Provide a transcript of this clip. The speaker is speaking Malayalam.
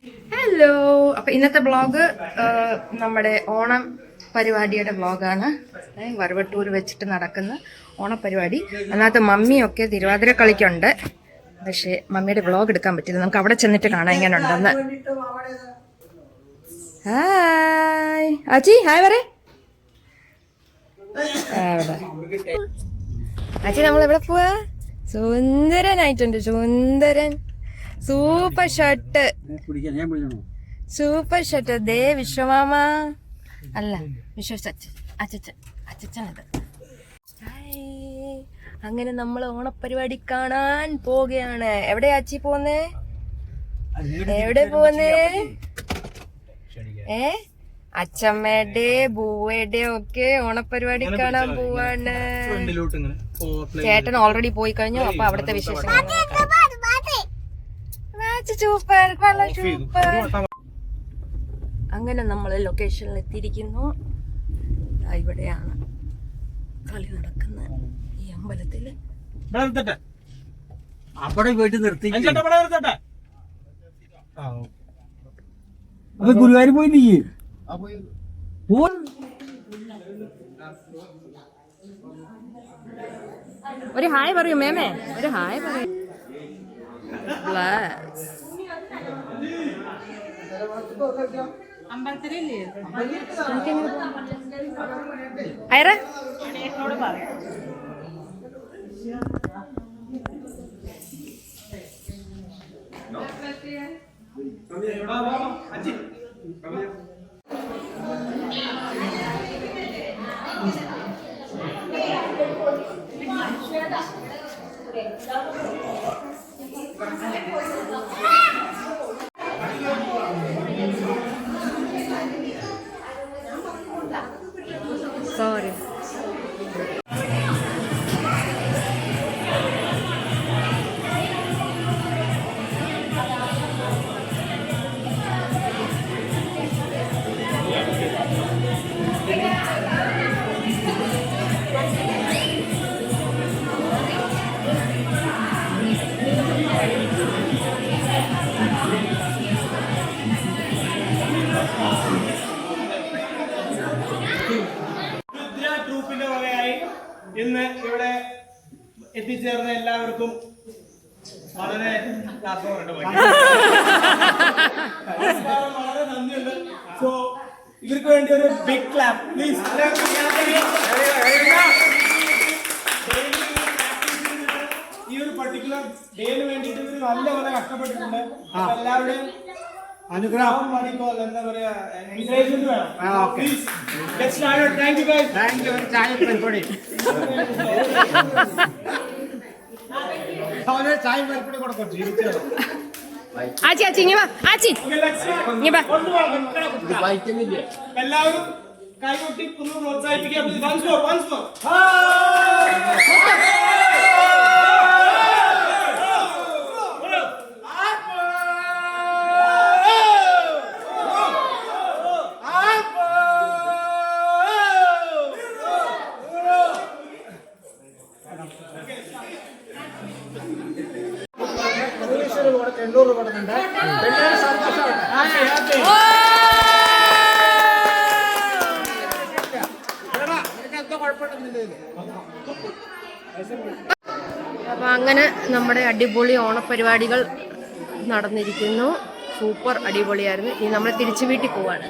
ഹലോ, അപ്പൊ ഇന്നത്തെ വ്ളോഗ് നമ്മുടെ ഓണം പരിപാടിയുടെ വ്ളോഗാണ്. വരവട്ടൂർ വെച്ചിട്ട് നടക്കുന്ന ഓണപരിപാടി. അതിനകത്ത് മമ്മിയൊക്കെ തിരുവാതിര കളിക്കുണ്ട്. പക്ഷെ മമ്മിയുടെ വ്ളോഗ് എടുക്കാൻ പറ്റില്ല. നമുക്ക് അവിടെ ചെന്നിട്ട് കാണാൻ എങ്ങനെ ഉണ്ടെന്ന്. ഹായ് ആച്ചി, ഹായ് പറ. ആച്ചി നമ്മളെവിടെ പോവാ? സുന്ദരനായിട്ടുണ്ട്, സുന്ദരൻ. Super shirt, super shirt. ദേ വിശ്വമാമ അല്ല, അച്ഛനത്. അങ്ങനെ നമ്മൾ ഓണപ്പരിപാടി കാണാൻ പോവുകയാണ്. എവിടെയാ ആച്ചി പോന്നേ? എവിടെ പോന്നേ? അച്ഛമ്മയുടെ ബൂവയുടെ ഒക്കെ ഓണപ്പരിപാടി കാണാൻ പോവാണ്. ചേട്ടൻ ഓൾറെഡി പോയി കഴിഞ്ഞു. അപ്പൊ അവിടുത്തെ വിശേഷങ്ങൾ സൂപ്പർ. അങ്ങനെ നമ്മള് ലൊക്കേഷനിൽ എത്തിയിരിക്കുന്നു. ഇവിടെയാണ് കളി നടക്കുന്നത്, ഈ അമ്പലത്തില്. ഗുരുവായൂർ പോയി നീ ഒരു ഹായ് പറയൂ മേമേ, ഒരു ഹായ് പറയൂ. അയറ സോറി. ട്രൂപ്പിന്റെ വകയായി ഇന്ന് ഇവിടെ എത്തിച്ചേർന്ന എല്ലാവർക്കും വളരെ വളരെ നന്ദിയുണ്ട്. സോ ഇവർക്ക് വേണ്ടി ഒരു ബിഗ് ക്ലാപ്പ് പ്ലീസ്. ഈ ഒരു പർട്ടിക്കുലർ ഡേന് വേണ്ടിയിട്ട് ഇവർ നല്ലപോലെ കഷ്ടപ്പെട്ടിട്ടുണ്ട്. എല്ലാവരുടെയും അനുഗ്രഹം എന്താ പറയാ, എൻകറേജ്മെന്റ് വേണം. Thank you guys. Thank you. ചായ പരിപാടി ചായ പരിപാടി കൊടുക്കും. ആച്ചി ആച്ചി ഇങ്ങ വാ, ആച്ചി ഇങ്ങ വാ. എല്ലാവരും കൈകൊട്ടി ഒന്ന് പ്രോത്സാഹിപ്പിക്കാം. Once more, once more. അപ്പൊ അങ്ങനെ നമ്മുടെ അടിപൊളി ഓണപ്പരിപാടികൾ നടന്നിരിക്കുന്നു. സൂപ്പർ അടിപൊളിയായിരുന്നു. ഇനി നമ്മൾ തിരിച്ചു വീട്ടിൽ പോവാണ്.